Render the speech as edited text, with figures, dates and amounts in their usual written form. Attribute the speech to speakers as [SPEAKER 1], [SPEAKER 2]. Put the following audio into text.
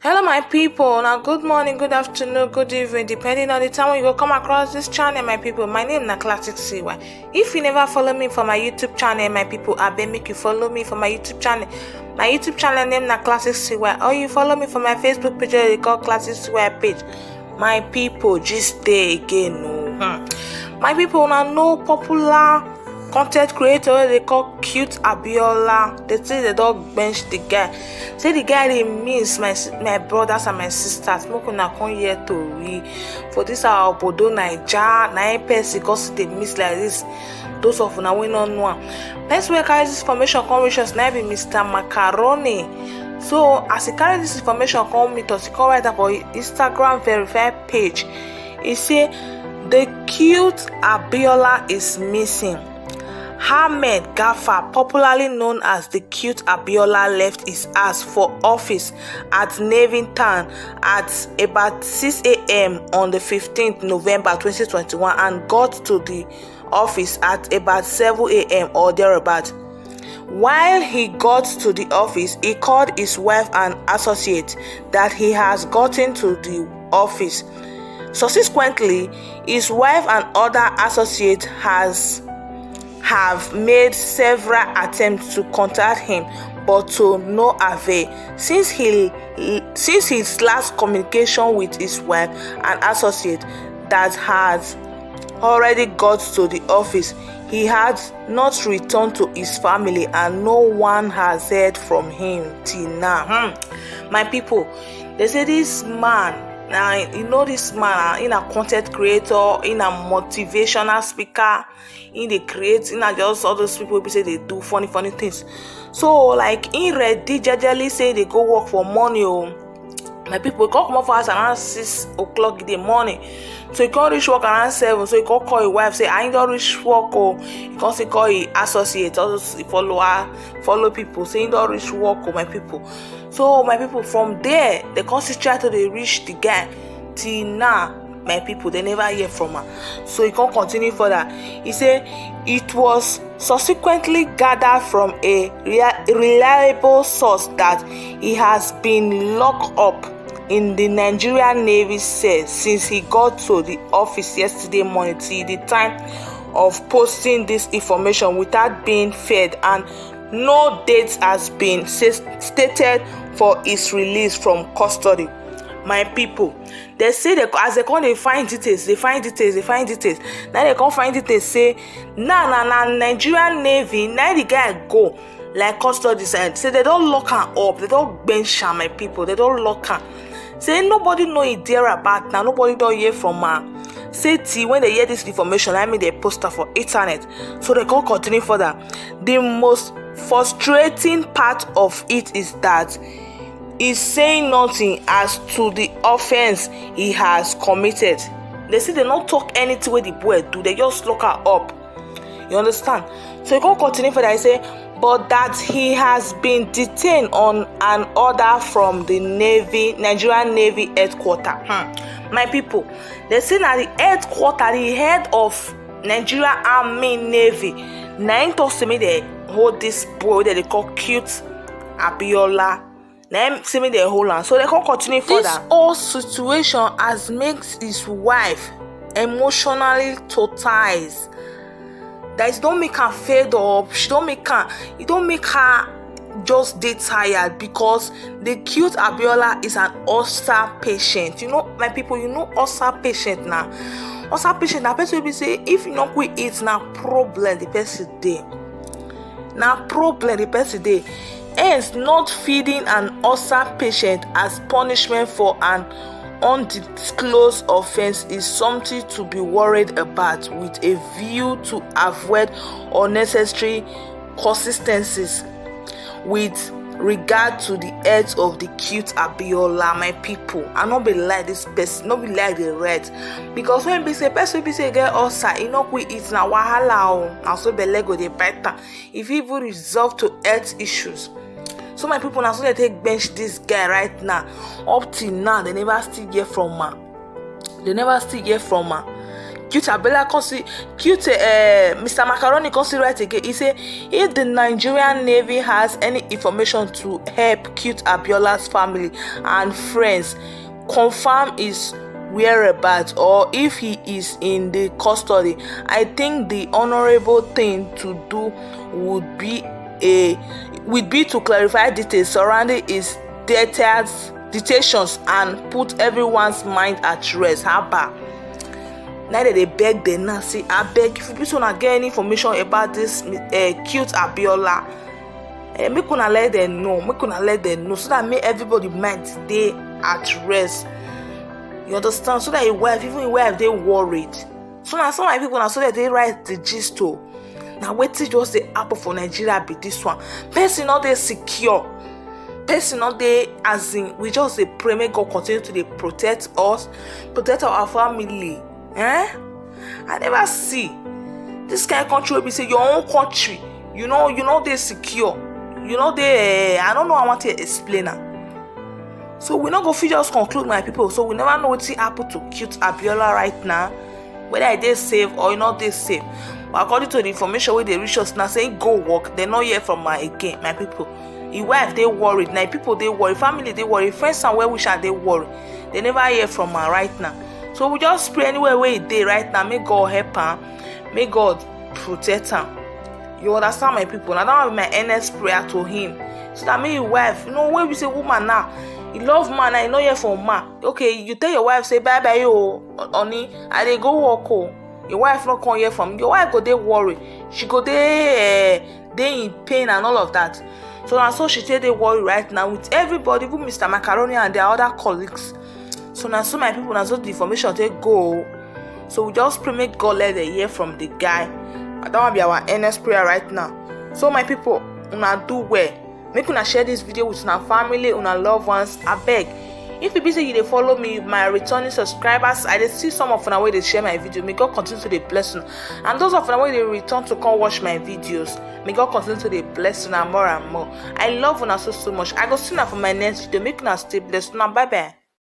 [SPEAKER 1] Hello my people, now good morning, good afternoon, good evening, depending on the time when you go come across this channel my people. My name na Classic CY. If you never follow me for my YouTube channel my people, I beg make you follow me for my YouTube channel. My YouTube channel name na Classic CY, or you follow me for my Facebook page they call Classic CY page. My people, just stay again. My people now no popular content creator they call Cute Abiola. They say they don't bench the guy. Say the guy they miss my brothers and my sisters. Make una come here to read for this our Obodo Naija. Na person because they miss like this. Those of una we not know. Person wey carry this information come reach us na be Mr. Macaroni. So as he carry this information come meet us, he come write up for Instagram verified page. He say the Cute Abiola is missing. Ahmed Gafar, popularly known as the Cute Abiola, left his ass for office at Navy Town at about 6 a.m. on the 15th November 2021 and got to the office at about 7 a.m. or thereabout. While he got to the office, he called his wife and associate that he has gotten to the office. Subsequently, his wife and other associates have made several attempts to contact him, but to no avail. Since his last communication with his wife and associate that has already got to the office, he has not returned to his family and no one has heard from him till now. My people, they say this man, now you know this man in a content creator, in a motivational speaker, in the create, in a just all those people say they do funny things. So like in ready jejely say they go work for money. My people come up for us around 6 o'clock in the morning. So you can't reach work around 7. So you can call your wife, say I ain't don't reach work, or you can say call your associate, also follow people, say you don't reach work, my people. So my people from there, they constantly try to they reach the guy. Till now, my people, they never hear from her. So he can't continue further. He said it was subsequently gathered from a reliable source that he has been locked up in the Nigerian Navy cell since he got to the office yesterday morning till the time of posting this information without being fed, and no date has been stated for his release from custody. My people, they say that as they come, they find details. Now they can't find details. Say, nah, Nigerian Navy. Now the guy go like custody side. Say they don't lock her up. They don't bench her. My people, they don't lock her. Say nobody know it there about now. Nobody don't hear from her. Say when they hear this information, I mean they post her for internet. So they can't continue further. The most frustrating part of it is that he's saying nothing as to the offense he has committed. They say they don't talk anything with the boy do, they just lock her up. You understand? So you can continue for that. I say, but that he has been detained on an order from the Nigerian Navy headquarters. My people, they say that the headquarters, the head of Nigerian Army Navy, now talks to me they hold this boy that they call Cute Abiola. Now see me they hold on, so they can continue further. This whole situation has makes his wife emotionally traumatized. That is don't make her fed up. It don't make her just dey tired, because the Cute Abiola is an ulcer patient. You know, my people, you know ulcer patient now. Ulcer patient na person will say if you not quit eat na problem the person dey. Hence, not feeding an ulcer patient as punishment for an undisclosed offense is something to be worried about, with a view to avoid unnecessary consistencies with regard to the health of the Cute Abiola. My people, I not be like this person, not be like the red, because when be say person be say get ulcer, e no quick eat na wahala o, na so belle go dey better if e even resolve to health issues. So my people, now so they take bench this guy right now. Up till now, they never still hear from her. Cute Abiola Mr. Macaroni write again. He say if the Nigerian Navy has any information to help Cute Abiola's family and friends confirm his whereabouts or if he is in the custody, I think the honorable thing to do would be to clarify details surrounding his detations and put everyone's mind at rest. Haba. Now that they beg them now, say I beg if you people wanna get any information about this Cute Abiola, make una let them know, so that make everybody mind stay at rest. You understand? So that your wife, even your wife, they worried. So now some of my people now, so that they write the gist to. Now wait till just the apple for Nigeria be this one. Person not they secure. Person not they as in we just they pray may God continue to they protect us, protect our family. I never see this kind of country will be say your own country. You know they secure. They I don't know. I want to explain now. So we not go fit just conclude, my people. So we never know what's happen to Cute Abiola right now, whether they safe or not they safe. But according to the information where they reach us now, saying go work, they not hear from my again, my people. His wife they worried, now people they worry, family they worry, friends and well wisher they worry. They never hear from her right now. So we just pray anywhere where it dey right now. May God help her. May God protect her. You understand, my people? And I don't have my earnest prayer to him. So that me, your wife, when we say woman now, you love man, I know you from man. Okay, you tell your wife, say bye bye, honey, I dey go work. Oh. Your wife not come here from. Your wife go dey worry. She go dey in pain and all of that. So now, so she take dey worry right now with everybody, even Mr. Macaroni and their other colleagues. So now, so my people, now so the information they go. So we just pray, make God let them hear from the guy. I don't want to be our earnest prayer right now. So my people, una do well. Make una share this video with una family, una loved ones. I beg. If you be say you dey follow me, my returning subscribers, I dey see some of una way they share my video. May God continue to dey bless you. And those of una way they return to come watch my videos, may God continue to dey bless you more and more. I love una so much. I go see una for my next video. Make una stay blessed. Now bye bye.